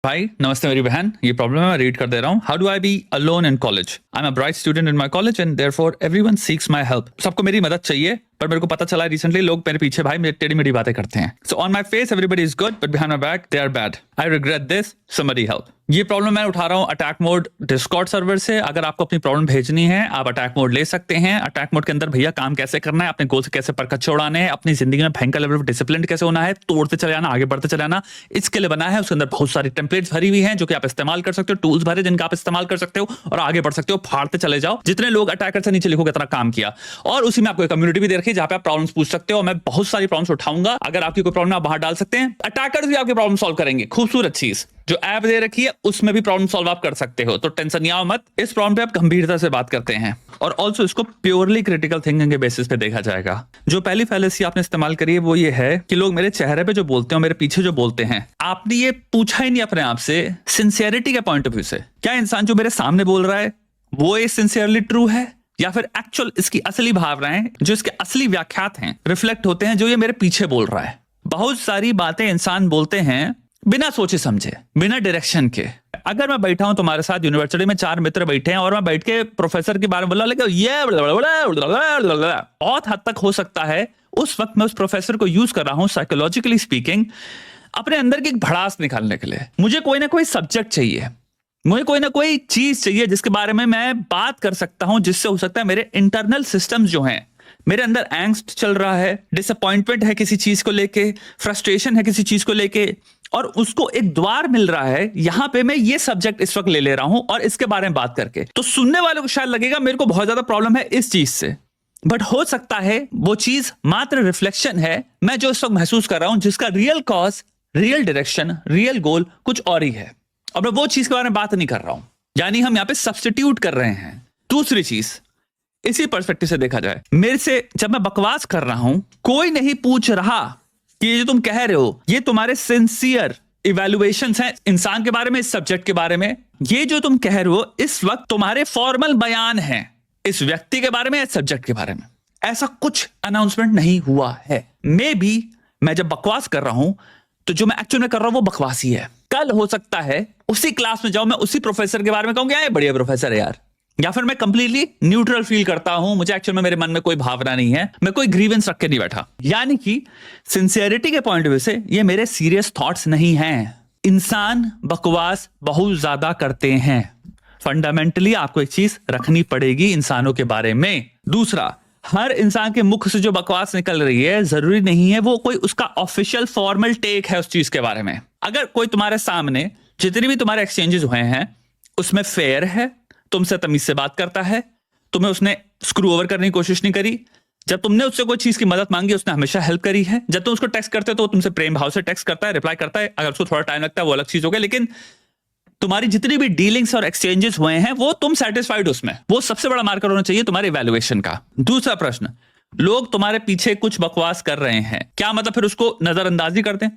भाई नमस्ते मेरी बहन, ये प्रॉब्लम है, मैं रीड कर दे रहा हूँ। How do I be alone in college? I am a bright student in my college and therefore everyone seeks my help. सबको मेरी मदद चाहिए, पर मेरे को पता चला रिसेंटली लोग मेरे पीछे भाई मेरी टेढ़ी मेढ़ी बातें करते हैं। So on my face everybody is good but behind my back they are bad. I regret this, somebody help. ये प्रॉब्लम मैं उठा रहा हूँ अटैक मोड डिस्कॉर्ड सर्वर से। अगर आपको अपनी प्रॉब्लम भेजनी है आप अटैक मोड ले सकते हैं। अटैक मोड के अंदर भैया काम कैसे करना है, अपने गोल से कैसे परखच्चे उड़ाने हैं, अपनी जिंदगी में भयंकर लेवल पर डिसिप्लिन कैसे होना है, तोड़ते चले जाना, आगे बढ़ते चले जाना, इसके लिए बना है। उसके अंदर बहुत सारी टेम्पलेट्स भरी हुई हैं जो कि आप इस्तेमाल कर सकते हो, टूल्स भरे जिनका आप इस्तेमाल कर सकते हो और आगे बढ़ सकते हो। फाड़ते चले जाओ, जितने लोग अटैकर से नीचे लिखोगे इतना काम किया। और उसी में आपको एक कम्युनिटी भी दे रखी है जहां पे आप प्रॉब्लम्स पूछ सकते हो। मैं बहुत सारी प्रॉब्लम्स उठाऊंगा। अगर आपकी कोई प्रॉब्लम आप बाहर डाल सकते हैं, अटैकर्स भी आपकी प्रॉब्लम सॉल्व करेंगे। खूबसूरत चीज जो ऐप दे रखी है उसमें भी प्रॉब्लम सॉल्व आप कर सकते हो, तो टेंशन नहीं आओ मत। इस प्रॉब्लम पे आप गंभीरता से बात करते हैं और ऑल्सो इसको प्योरली क्रिटिकल थिंकिंग के बेसिस पे देखा जाएगा। जो पहली फैलेसी आपने इस्तेमाल करी है वो ये है कि लोग मेरे चेहरे पे जो बोलते हैं, मेरे पीछे जो बोलते हैं, आपने ये पूछा ही नहीं अपने आप से सिंसियरिटी के पॉइंट ऑफ व्यू से, क्या इंसान जो मेरे सामने बोल रहा है वो ये सिंसियरली ट्रू है, या फिर एक्चुअल इसकी असली भावनाएं जो इसके असली व्याख्यात हैं रिफ्लेक्ट होते हैं जो ये मेरे पीछे बोल रहा है। बहुत सारी बातें इंसान बोलते हैं बिना सोचे समझे, बिना डायरेक्शन के। अगर मैं बैठा हूं तुम्हारे साथ यूनिवर्सिटी में, 4 मित्र बैठे हैं और मैं बैठ के प्रोफेसर के बारे में बोला, लेकिन ये बहुत हद तक हो सकता है उस वक्त मैं उस प्रोफेसर को यूज कर रहा हूं साइकोलॉजिकली स्पीकिंग अपने अंदर की एक भड़ास निकालने के लिए। मुझे कोई ना कोई सब्जेक्ट चाहिए, मुझे कोई ना कोई चीज चाहिए जिसके बारे में मैं बात कर सकता हूं, जिससे हो सकता है मेरे इंटरनल सिस्टम्स जो हैं, मेरे अंदर एंग्स्ट चल रहा है, डिसअपॉइंटमेंट है किसी चीज को लेके, फ्रस्ट्रेशन है किसी चीज को लेके, और उसको एक द्वार मिल रहा है। यहां पे मैं ये सब्जेक्ट इस वक्त ले रहा हूं और इसके बारे में बात करके, तो सुनने वालों को शायद लगेगा मेरे को बहुत ज्यादा प्रॉब्लम है इस चीज से, बट हो सकता है वो चीज मात्र रिफ्लेक्शन है मैं जो इस वक्त महसूस कर रहा हूं, जिसका real cause, real direction, real गोल कुछ और ही है, और मैं वो चीज के बारे में बात नहीं कर रहा हूं। यानी हम यहां पे सब्स्टिट्यूट कर रहे हैं। दूसरी चीज, इसी पर्सपेक्टिव से देखा जाए, मेरे से जब मैं बकवास कर रहा हूं, कोई नहीं पूछ रहा कि ये जो तुम कह रहे हो ये तुम्हारे सिंसियर इवैल्यूएशंस हैं इंसान के बारे में, इस सब्जेक्ट के बारे में। ये जो तुम कह रहे हो इस वक्त तुम्हारे फॉर्मल बयान हैं इस व्यक्ति के बारे में, इस सब्जेक्ट के बारे में। ऐसा कुछ अनाउंसमेंट नहीं हुआ है। मे बी मैं जब बकवास कर रहा हूं तो जो मैं एक्चुअल में कर रहा हूं वो बकवास ही है। कल हो सकता है उसी क्लास में जाऊं, मैं उसी प्रोफेसर के बारे में कहूंगा ये बढ़िया प्रोफेसर है यार, या फिर मैं कंप्लीटली न्यूट्रल फील करता हूं, मुझे एक्चुअल में मेरे मन में कोई भावना नहीं है, मैं कोई ग्रीवेंस रख के नहीं बैठा। यानी कि सिंसियरिटी के पॉइंट ऑफ व्यू से ये मेरे सीरियस थॉट्स नहीं हैं। इंसान बकवास बहुत ज्यादा करते हैं। फंडामेंटली आपको एक चीज रखनी पड़ेगी इंसानों के बारे में। दूसरा, हर इंसान के मुख से जो बकवास निकल रही है जरूरी नहीं है वो कोई उसका ऑफिशियल फॉर्मल टेक है उस चीज के बारे में। अगर कोई तुम्हारे सामने जितने भी तुम्हारे एक्सचेंजेस हुए हैं उसमें फेयर है, तुमसे तमीज से बात करता है, तुम्हें उसने स्क्रू ओवर करने की कोशिश नहीं करी, जब तुमने उससे कोई चीज की मदद मांगी उसने हमेशा हेल्प करी है, जब तुम उसको टेक्स्ट करते हो तो वो तुमसे प्रेम भाव से टेक्स्ट करता है, रिप्लाई करता है, अगर उसको थोड़ा टाइम लगता है वो अलग चीज हो गया, लेकिन तुम्हारी जितनी भी डीलिंग्स और एक्सचेंजेस हुए हैं वो तुम सेटिस्फाइड उसमें, वो सबसे बड़ा मार्कर होना चाहिए तुम्हारे इवैल्यूएशन का। दूसरा प्रश्न, लोग तुम्हारे पीछे कुछ बकवास कर रहे हैं, क्या मतलब फिर उसको नजरअंदाजी कर दें,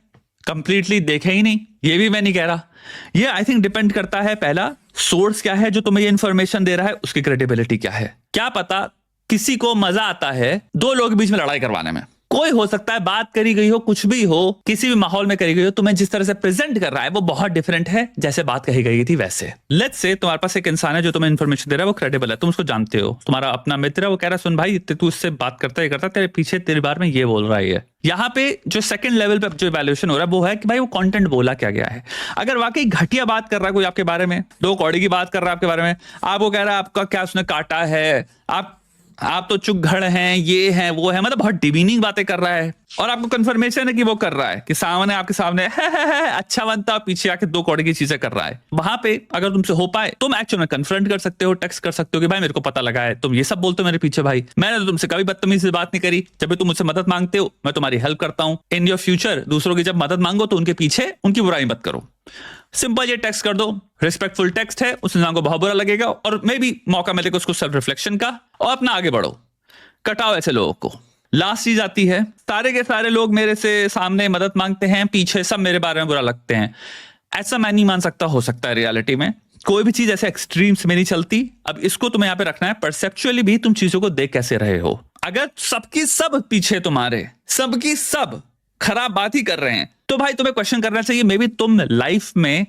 कंप्लीटली देखे ही नहीं? ये भी मैं नहीं कह रहा। ये आई थिंक डिपेंड करता है, पहला सोर्स क्या है जो तुम्हें ये इंफॉर्मेशन दे रहा है, उसकी क्रेडिबिलिटी क्या है। क्या पता किसी को मजा आता है 2 लोगों के बीच में लड़ाई करवाने में। कोई हो सकता है बात करी गई हो, कुछ भी हो, किसी भी माहौल में करी गई हो, तुम्हें जिस तरह से प्रेजेंट कर रहा है वो बहुत डिफरेंट है जैसे बात कही गई थी वैसे। लेट्स से तुम्हारे पास एक इंसान है जो तुम्हें इन्फॉर्मेशन दे रहा है, वो क्रेडिबल है, तुम उसको जानते हो, तुम्हारा अपना मित्र है, वो कह रहा है सुन भाई तू इससे बात करता है तेरे पीछे तेरे बारे में ये बोल रहा है। यहाँ पे जो सेकंड लेवल पे जो इवैल्यूएशन हो रहा है वो है कि भाई वो कंटेंट बोला क्या गया है। अगर वाकई घटिया बात कर रहा है कोई आपके बारे में, 2 कौड़ी की बात कर रहा है आपके बारे में, आपको कह रहा है आपका क्या उसने काटा है, आप तो चुगघड़ हैं, ये हैं वो है, मतलब बहुत डिमीनिंग बातें कर रहा है, और आपको कंफर्मेशन है कि वो कर रहा है कि सामने आपके सामने है अच्छा बनता, पीछे आके 2 कौड़ी की चीजें कर रहा है। वहां पे अगर तुमसे हो पाए तुम एक्चुअल में कन्फ्रंट कर सकते हो, टेक्स्ट कर सकते हो कि भाई मेरे को पता लगा है तुम ये सब बोलते हो मेरे पीछे, भाई मैंने तो तुमसे कभी बदतमीजी से बात नहीं करी, जब भी तुम मुझसे मदद मांगते हो मैं तुम्हारी हेल्प करता हूं। इन योर फ्यूचर दूसरों की जब मदद मांगो तो उनके पीछे उनकी बुराई मत करो। सिंपल ये टेक्स्ट कर दो, रिस्पेक्टफुल टेक्स्ट है, उस इंसान को बहुत बुरा लगेगा और मे बी मौका मिलेगा उसको सेल्फ रिफ्लेक्शन का, और अपना आगे बढ़ो, कटाओ ऐसे लोगों को। लास्ट चीज आती है, सारे के सारे लोग मेरे से सामने मदद मांगते हैं, पीछे सब मेरे बारे में बुरा लगते हैं। ऐसा मैं नहीं मान सकता, हो सकता है रियलिटी में कोई भी चीज ऐसे एक्सट्रीम्स में नहीं चलती। अब इसको तुम्हें यहां पे रखना है, परसेप्चुअली भी तुम चीजों को देख कैसे रहे हो। अगर सबकी सब पीछे तुम्हारे सबकी सब खराब बात ही कर रहे हैं तो भाई तुम्हें क्वेश्चन करना चाहिए, मे बी तुम लाइफ में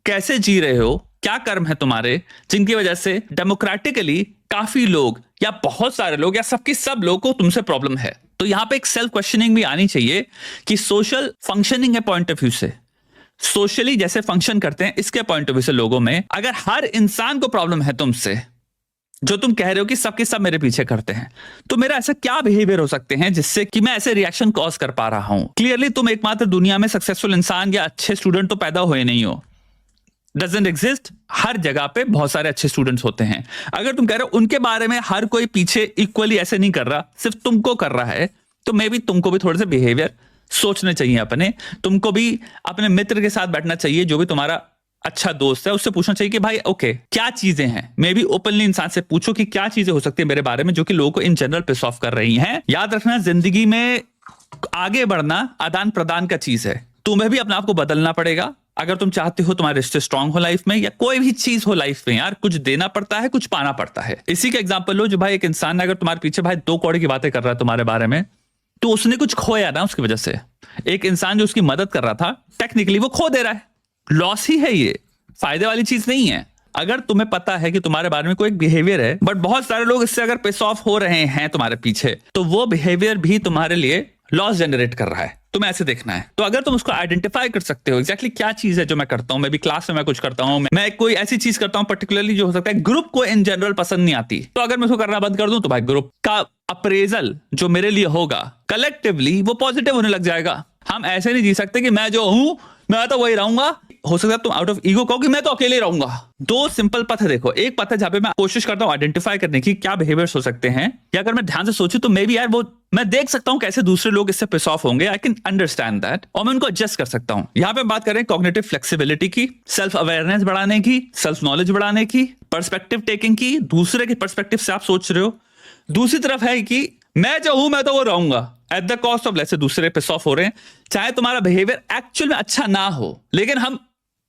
कैसे जी रहे हो, क्या कर्म है तुम्हारे जिनकी वजह से डेमोक्रेटिकली काफी लोग या बहुत सारे लोग या सबकी सब लोग को तुमसे प्रॉब्लम है। तो यहां पे एक सेल्फ क्वेश्चनिंग भी आनी चाहिए कि सोशल फंक्शनिंग के पॉइंट ऑफ व्यू से, सोशली जैसे फंक्शन करते हैं इसके पॉइंट ऑफ व्यू से, लोगों में अगर हर इंसान को प्रॉब्लम है तुमसे, जो तुम कह रहे हो कि सबके सब मेरे पीछे करते हैं, तो मेरा ऐसा क्या बिहेवियर हो सकते हैं जिससे कि मैं ऐसे रिएक्शन कॉज कर पा रहा हूं। क्लियरली तुम एकमात्र दुनिया में सक्सेसफुल इंसान या अच्छे स्टूडेंट तो पैदा हुए नहीं हो, डजंट एग्जिस्ट। हर जगह पे बहुत सारे अच्छे स्टूडेंट्स होते हैं। अगर तुम कह रहे हो उनके बारे में हर कोई पीछे इक्वली ऐसे नहीं कर रहा, सिर्फ तुमको कर रहा है, तो मे बी तुमको भी थोड़े से बिहेवियर सोचने चाहिए अपने। तुमको भी अपने मित्र के साथ बैठना चाहिए, जो भी तुम्हारा अच्छा दोस्त है, उससे पूछना चाहिए कि भाई ओके क्या चीजें हैं। मे बी ओपनली इंसान से पूछो कि क्या चीजें हो सकती है मेरे बारे में जो कि लोगों को इन जनरल पिस ऑफ कर रही हैं। याद रखना, जिंदगी में आगे बढ़ना आदान प्रदान का चीज है। तुम्हें भी अपने आप को बदलना पड़ेगा अगर तुम चाहते हो तुम्हारे रिश्ते स्ट्रांग हो लाइफ में, या कोई भी चीज हो लाइफ में। यार कुछ देना पड़ता है, कुछ पाना पड़ता है। इसी का एग्जांपल लो, जो भाई एक इंसान अगर तुम्हारे पीछे भाई 2 कौड़ी की बातें कर रहा है तुम्हारे बारे में, तो उसने कुछ खोया ना उसकी वजह से। एक इंसान जो उसकी मदद कर रहा था, टेक्निकली वो खो दे रहा है, लॉस ही है ये, फायदे वाली चीज नहीं है। अगर तुम्हें पता है कि तुम्हारे बारे में कोई एक बिहेवियर है, बट बहुत सारे लोग इससे अगर पिस ऑफ हो रहे हैं तुम्हारे पीछे, तो वो बिहेवियर भी तुम्हारे लिए लॉस जनरेट कर रहा है। तुम्हें ऐसे देखना है। तो अगर तुम उसको आइडेंटिफाई कर सकते हो एग्जैक्टली क्या चीज है जो मैं करता हूं, मैं भी क्लास में मैं कुछ करता हूं, मैं कोई ऐसी चीज करता हूं पर्टिकुलरली जो हो सकता है ग्रुप को इन जनरल पसंद नहीं आती, तो अगर मैं उसको करना बंद कर दूं तो भाई ग्रुप का अप्रेजल जो मेरे लिए होगा कलेक्टिवली वो पॉजिटिव होने लग जाएगा। हम ऐसे नहीं जी सकते कि मैं जो हूं मैं तो वही रहूंगा। हो सकता है तुम आउट ऑफ ईगो कहो कि मैं तो अकेले रहूंगा। 2 सिंपल पथ है देखो। एक पथ है जहां पे मैं कोशिश करता हूं आइडेंटिफाई करने की क्या बिहेवियर्स हो सकते हैं, या अगर मैं ध्यान से सोचूं तो मे बी यार वो मैं देख सकता हूं कैसे दूसरे लोग इससे पिस ऑफ होंगे, आई कैन अंडरस्टैंड दैट, और मैं उनको एडजस्ट कर सकता हूं। यहां पे बात करें कॉग्निटिव फ्लेक्सिबिलिटी की, सेल्फ अवेयरनेस बढ़ाने की, सेल्फ नॉलेज बढ़ाने की, पर्सपेक्टिव टेकिंग की, दूसरे के पर्सपेक्टिव से आप सोच रहे हो। दूसरी तरफ है कि मैं जो हूं मैं तो वो रहूंगा एट द कॉस्ट ऑफ, जैसे दूसरे पिस ऑफ हो रहे हैं, चाहे तुम्हारा बिहेवियर एक्चुअल में अच्छा ना हो, लेकिन हम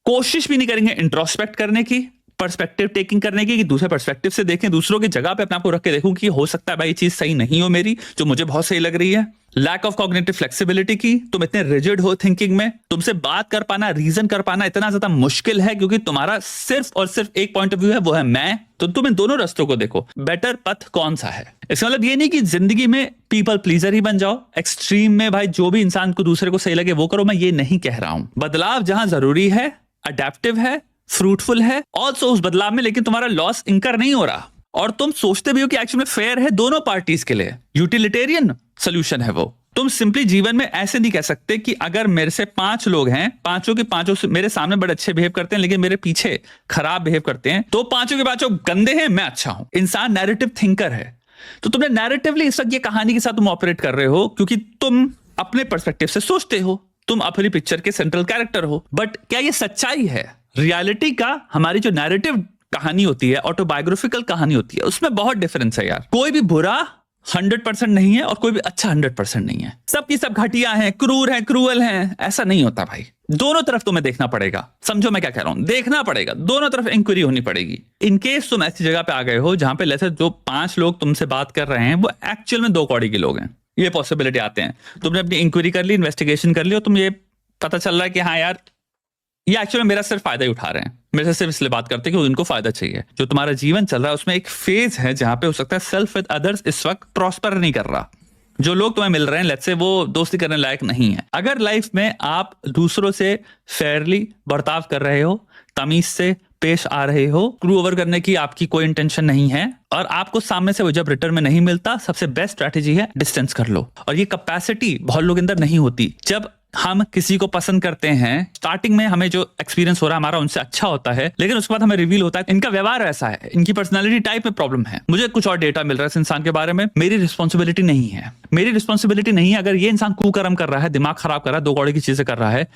कोशिश भी नहीं करेंगे इंट्रोस्पेक्ट करने की, पर्सपेक्टिव टेकिंग करने की, कि दूसरे पर्सपेक्टिव से देखें, दूसरों की जगह पे अपने आप को रख के देखूं कि हो सकता है भाई ये चीज सही नहीं हो मेरी, जो मुझे बहुत सही लग रही है। लैक ऑफ कॉग्निटिव फ्लेक्सिबिलिटी की, तुम इतने रिजिड हो थिंकिंग में, तुमसे बात कर पाना, रीजन कर पाना इतना ज्यादा मुश्किल है क्योंकि तुम्हारा सिर्फ और सिर्फ एक पॉइंट ऑफ व्यू है, वो है मैं। तो तुम इन दोनों रास्तों को देखो, बेटर पथ कौन सा है। इसका मतलब ये नहीं कि जिंदगी में पीपल प्लीजर ही बन जाओ, एक्सट्रीम में भाई जो भी इंसान को दूसरे को सही लगे वो करो, मैं ये नहीं कह रहा हूं। बदलाव जहां जरूरी है, अडेप्टिव है, फ्रूटफुल है ऑल्सो उस बदलाव में, लेकिन तुम्हारा लॉस इंकर नहीं हो रहा और तुम सोचते भी हो कि एक्चुअली में फेयर है दोनों पार्टीज के लिए, यूटिलिटेरियन सोल्यूशन है वो। तुम सिंपली जीवन में ऐसे नहीं कह सकते कि अगर मेरे से 5 लोग हैं, पांचों के पांचों मेरे सामने बड़े अच्छे बिहेव करते हैं लेकिन मेरे पीछे खराब बिहेव करते हैं, तो पांचों के पांचों गंदे हैं, मैं अच्छा हूं। इंसान नैरेटिव थिंकर है, तो तुमने नैरेटिवली इस वक्त ये कहानी के साथ तुम ऑपरेट कर रहे हो क्योंकि तुम अपने पर्सपेक्टिव से सोचते हो, तुम अपनी पिक्चर के सेंट्रल कैरेक्टर हो। बट क्या ये सच्चाई है? रियलिटी का हमारी जो नैरेटिव कहानी होती है, ऑटोबायोग्राफिकल कहानी होती है, उसमें बहुत डिफरेंस है यार। कोई भी बुरा 100% नहीं है और कोई भी अच्छा 100% नहीं है। सबकी सब घटिया हैं, क्रूर हैं, क्रूअल हैं, ऐसा नहीं होता भाई। दोनों तरफ तुम्हें देखना पड़ेगा। समझो मैं क्या कह रहा हूं, देखना पड़ेगा, दोनों तरफ इंक्वायरी होनी पड़ेगी। इनकेस तुम ऐसी जगह पे आ गए हो जहां पे जैसे जो 5 लोग तुमसे बात कर रहे हैं वो एक्चुअल में 2 कौड़ी के लोग हैं, ये पॉसिबिलिटी आते हैं। तुमने अपनी इंक्वायरी कर ली, इन्वेस्टिगेशन कर ली और तुम ये पता चल रहा है कि हाँ यार ये एक्चुअली मेरा सिर्फ फायदा ही उठा रहे हैं, मेरे से सिर्फ इसलिए बात करते हैं कि उनको फायदा चाहिए। जो तुम्हारा जीवन चल रहा है उसमें एक फेज है जहां पे हो सकता है सेल्फ विद अदर्स इस वक्त प्रॉस्पर नहीं कर रहा। जो लोग तुम्हें मिल रहे हैं लेट्स से वो दोस्ती करने लायक नहीं है। अगर लाइफ में आप दूसरों से फेयरली बर्ताव कर रहे हो, तमीज से पेश आ रहे हो, क्रू ओवर करने की आपकी कोई इंटेंशन नहीं है और आपको सामने से वो जब रिटर्न में नहीं मिलता, सबसे बेस्ट स्ट्रैटेजी है डिस्टेंस कर लो। और ये कैपेसिटी बहुत लोग अंदर नहीं होती। जब हम किसी को पसंद करते हैं, स्टार्टिंग में हमें जो एक्सपीरियंस हो रहा है हमारा उनसे अच्छा होता है, लेकिन उसके बाद हमें रिवील होता है इनका व्यवहार ऐसा है, इनकी पर्सनालिटी टाइप में प्रॉब्लम है, मुझे कुछ और डेटा मिल रहा है इस इंसान के बारे में, मेरी रिस्पॉन्सिबिलिटी नहीं है। मेरी रिस्पॉन्सिबिलिटी नहीं है अगर ये इंसान कुकर्म कर रहा है, दिमाग खराब कर रहा है, 2 कौड़ी की चीजें कर रहा है,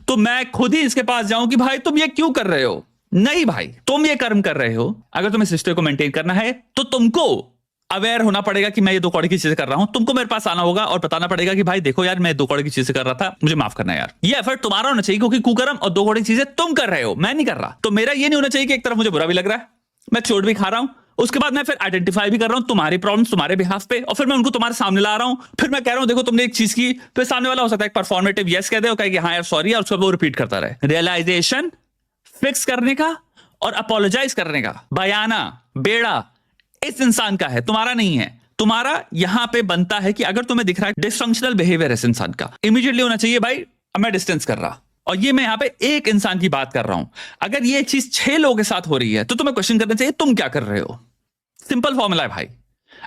तो मैं खुद ही इसके पास जाऊं कि भाई तुम ये क्यों कर रहे हो? नहीं भाई, तुम ये कर्म कर रहे हो, अगर तुम्हें सिस्टम को मेंटेन करना है तो तुमको अवेयर होना पड़ेगा कि मैं ये 2 कौड़ी की चीजें कर रहा हूं। तुमको मेरे पास आना होगा और बताना पड़ेगा कि भाई देखो यार मैं 2 कौड़ी की चीजें कर रहा था, मुझे माफ करना यार। ये एफर्ट तुम्हारा होना चाहिए क्योंकि कुकर्म और 2 कौड़ी की चीजें तुम कर रहे हो, मैं नहीं कर रहा। तो मेरा ये नहीं होना चाहिए कि एक तरफ मुझे बुरा भी लग रहा है, मैं चोट भी खा रहा हूं, उसके बाद मैं फिर आइडेंटिफाई भी कर रहा हूं तुम्हारी प्रॉब्लम्स तुम्हारे बिहाफ पे, और फिर मैं उनको तुम्हारे सामने ला रहा हूं, फिर मैं कह रहा हूं देखो तुमने एक चीज की, फिर सामने वाला हो सकता है एक परफॉर्मेटिव यस कह दे और कहे कि हाँ यार सॉरी, और उसको वो रिपीट करता रहे। रियलाइजेशन फिक्स करने का और अपोलोजाइज करने का बयाना बेड़ा इस इंसान का है, तुम्हारा नहीं है। तुम्हारा यहां पे बनता है कि अगर तुम्हें दिख रहा है डिसफंक्शनल बिहेवियर इस इंसान का, इमीडिएटली होना चाहिए भाई अब मैं डिस्टेंस कर रहा। और ये मैं यहां पे एक इंसान की बात कर रहा हूं, अगर ये चीज 6 लोगों के साथ हो रही है तो तुम्हें क्वेश्चन करना चाहिए तुम क्या कर रहे हो। सिंपल फॉर्मूला है भाई।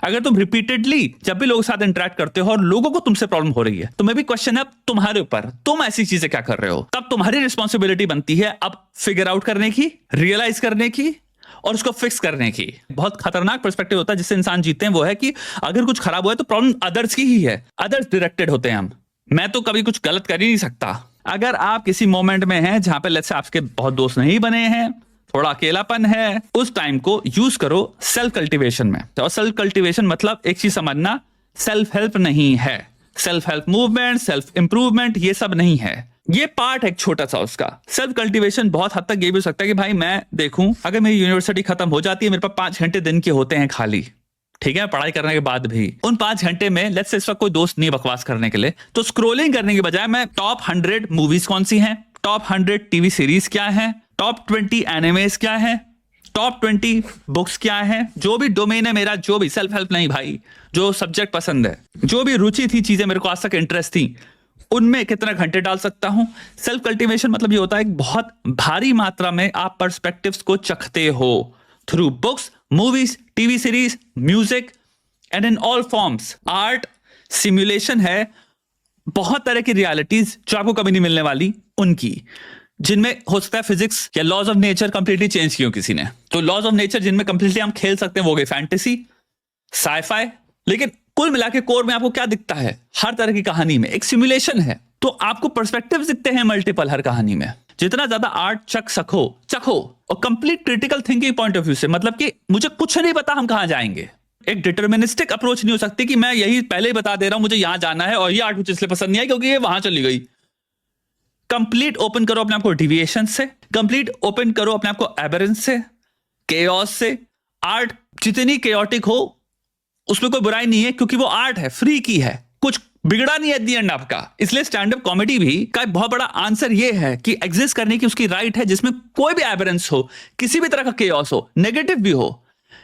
अगर तुम रिपीटेडली जब भी लोगों के साथ इंटरेक्ट करते हो और लोगों को तुमसे प्रॉब्लम हो रही है, तुम्हें भी क्वेश्चन है तुम्हारे ऊपर, तुम ऐसी चीजें क्या कर रहे हो, तब तुम्हारी रिस्पॉन्सिबिलिटी बनती है अब फिगर आउट करने की, रियलाइज करने की और उसको फिक्स करने की। बहुत खतरनाक पर्सपेक्टिव होता है जिससे इंसान जीते हैं, वो है कि अगर कुछ खराब हुआ है तो प्रॉब्लम अदर्स की ही है, अदर्स डायरेक्टेड होते हैं हम, मैं तो कभी कुछ गलत कर ही नहीं सकता। अगर आप किसी मोमेंट में हैं जहां पे लेट्स से आपके बहुत दोस्त नहीं बने हैं, थोड़ा अकेलापन है, उस टाइम को यूज करो सेल्फ कल्टीवेशन में। और सेल्फ कल्टीवेशन मतलब एक चीज समझना, सेल्फ हेल्प नहीं है, self help movement, self improvement ये सब नहीं है, ये पार्ट है एक छोटा सा उसका। सेल्फ कल्टीवेशन बहुत हद तक ये भी हो सकता है कि भाई मैं देखूं अगर मेरी यूनिवर्सिटी खत्म हो जाती है, मेरे पास 5 घंटे दिन के होते हैं खाली, ठीक है, पढ़ाई करने के बाद भी उन 5 घंटे में लेट्स से इस वक्त कोई दोस्त नहीं बकवास करने के लिए, तो स्क्रोलिंग करने के बजाय मैं टॉप 100 मूवीज कौन सी हैं, टॉप 100 टीवी सीरीज क्या है, टॉप 20 एनिमेस क्या है, टॉप 20 बुक्स क्या है, जो भी डोमेन है मेरा, जो भी सेल्फ हेल्प नहीं भाई, जो सब्जेक्ट पसंद है, जो भी रुचि थी, चीजें मेरे को आज तक इंटरेस्ट थी, उनमें कितना घंटे डाल सकता हूं। सेल्फ कल्टीवेशन मतलब ये होता है बहुत भारी मात्रा में आप पर्सपेक्टिव्स को चखते हो through books, movies, TV series, music and in all forms. Art simulation है बहुत तरह की रियलिटीज जो आपको कभी नहीं मिलने वाली उनकी, जिनमें हो सकता है फिजिक्स या laws of nature completely change की हो किसी ने, तो लॉज ऑफ नेचर जिनमें कंप्लीटली हम खेल सकते हैं वो गई फैंटेसी, साईफाई। लेकिन कुल मिला के कोर में आपको क्या दिखता है, हर तरह की कहानी में एक सिमुलेशन है, तो आपको पर्सपेक्टिव्स दिखते हैं मल्टीपल हर कहानी में। जितना ज्यादा आर्ट चखो और complete critical thinking point of view से, मतलब कि मुझे कुछ नहीं पता हम कहां जाएंगे, एक डिटर्मिनिस्टिक अप्रोच नहीं हो सकती कि मैं यही पहले ही बता दे रहा हूं मुझे यहां जाना है और ये आर्ट मुझे इसलिए पसंद नहीं है क्योंकि ये वहां चली गई। कंप्लीट ओपन करो अपने आप को डिविएशन से, कंप्लीट ओपन करो अपने आप को एबरेंस से, केओस से। आर्ट जितनी केओटिक हो उसमें कोई बुराई नहीं है क्योंकि वो आर्ट है, फ्री की है, कुछ बिगड़ा नहीं है एट द एंड आपका। इसलिए स्टैंड अप कॉमेडी भी का एक बहुत बड़ा आंसर ये है कि एग्जिस्ट करने की उसकी राइट है, जिसमें कोई भी एबरेंस हो, किसी भी तरह का केओस हो, नेगेटिव भी हो,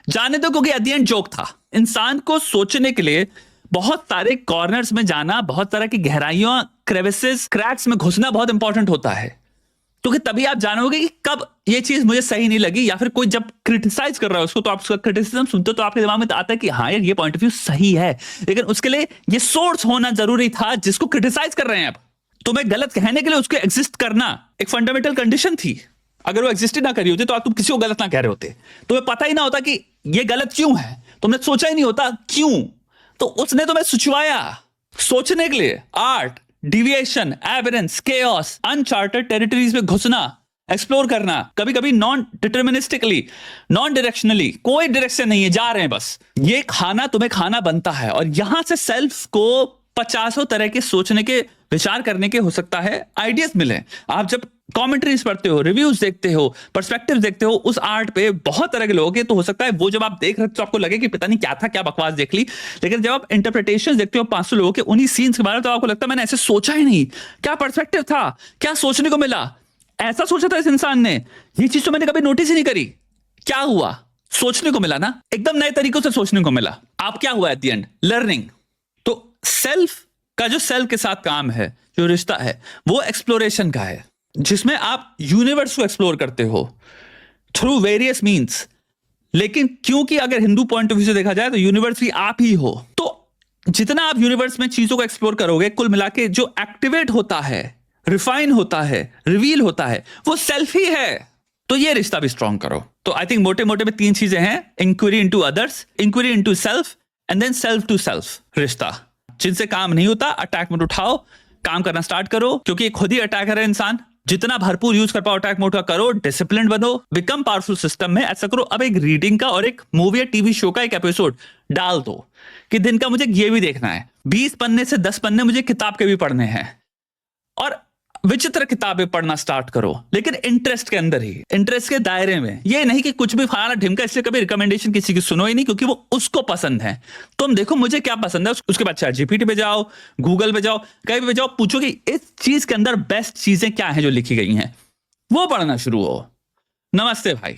जाने दो, क्योंकि एट द एंड जोक था। इंसान को सोचने के लिए बहुत सारे कॉर्नर्स में जाना, बहुत तरह की गहराइयों, क्रेविसेस, क्रैक्स में घुसना बहुत इंपॉर्टेंट होता है, क्योंकि तभी आप जानोगे कि कब ये चीज मुझे सही नहीं लगी, या फिर कोई जब क्रिटिसाइज कर रहा है उसको, तो आप उसका क्रिटिसिज्म सुनते हो तो आपके दिमाग में तो आता है कि हाँ यार ये पॉइंट ऑफ व्यू सही है, लेकिन उसके लिए ये सोर्स होना जरूरी था जिसको क्रिटिसाइज कर रहे हैं आप। तो मैं गलत कहने के लिए उसको एग्जिस्ट करना एक फंडामेंटल कंडीशन थी। अगर वो एग्जिस्ट ना करी होती तो आप तुम किसी को गलत ना कह रहे होते, तुम्हें पता ही ना होता कि ये गलत क्यों है, तुमने सोचा ही नहीं होता क्यों, तो उसने तुम्हें सुझाया सोचने के लिए। Art, deviation, aberrance, chaos, uncharted territories में घुसना, एक्सप्लोर करना, कभी कभी नॉन डिटर्मिनिस्टिकली, नॉन डायरेक्शनली, कोई डायरेक्शन नहीं है, जा रहे हैं बस, ये खाना तुम्हें खाना बनता है। और यहां से सेल्फ को 50 तरह के सोचने के, विचार करने के हो सकता है आइडियाज मिले। आप जब कमेंट्रीज पढ़ते हो, रिव्यूज देखते हो, पर्सपेक्टिव देखते हो उस आर्ट पे बहुत तरह के लोग हैं, तो हो सकता है वो जब आप देख रहे हो तो आपको लगे कि पता नहीं क्या था, क्या बकवास देख ली, लेकिन जब आप इंटरप्रिटेशन देखते हो 500 लोगों के उन्हीं सीन्स के बारे में, तो आपको लगता है मैंने ऐसे सोचा ही नहीं, क्या पर्सपेक्टिव था, क्या सोचने को मिला, ऐसा सोचा था इस इंसान ने, ये चीज तो मैंने कभी नोटिस ही नहीं करी, क्या हुआ, सोचने को मिला ना, एकदम नए तरीकों से सोचने को मिला। आप क्या हुआ एट द एंड, लर्निंग। तो सेल्फ का जो सेल्फ के साथ काम है, जो रिश्ता है, वो एक्सप्लोरेशन का है, जिसमें आप यूनिवर्स को एक्सप्लोर करते हो थ्रू वेरियस मीन्स। लेकिन क्योंकि अगर हिंदू पॉइंट ऑफ व्यू से देखा जाए तो यूनिवर्स भी आप ही हो, तो जितना आप यूनिवर्स में चीजों को एक्सप्लोर करोगे, कुल मिला के जो एक्टिवेट होता है, रिफाइन होता है, रिवील होता है, वो सेल्फ ही है। तो ये रिश्ता भी स्ट्रॉन्ग करो। तो आई थिंक मोटे मोटे में 3 चीजें हैं, inquiry into others, inquiry into self and then self to self रिश्ता। जिनसे काम नहीं होता अटैक मोड उठाओ, काम करना स्टार्ट करो, क्योंकि खुद ही अटैकर है इंसान। जितना भरपूर यूज कर पाओ अटैक मोड का करो, डिसिप्लिन बनो, बिकम पावरफुल सिस्टम में ऐसा करो। अब एक रीडिंग का और एक मूवी या टीवी शो का एक एपिसोड डाल दो कि दिन का मुझे ये भी देखना है, 20 पन्ने से 10 पन्ने मुझे किताब के भी पढ़ने हैं, और विचित्र किताबें पढ़ना स्टार्ट करो, लेकिन इंटरेस्ट के अंदर ही, इंटरेस्ट के दायरे में। ये नहीं कि कुछ भी फलाना ढिमका, इसलिए कभी रिकमेंडेशन किसी की सुनो ही नहीं, क्योंकि वो उसको पसंद है। तुम देखो मुझे क्या पसंद है, उसके बाद ChatGPT पे जाओ, गूगल पे जाओ, कहीं पे जाओ, पूछो कि इस चीज के अंदर बेस्ट चीजें क्या हैं जो लिखी गई हैं, वो पढ़ना शुरू हो। नमस्ते भाई।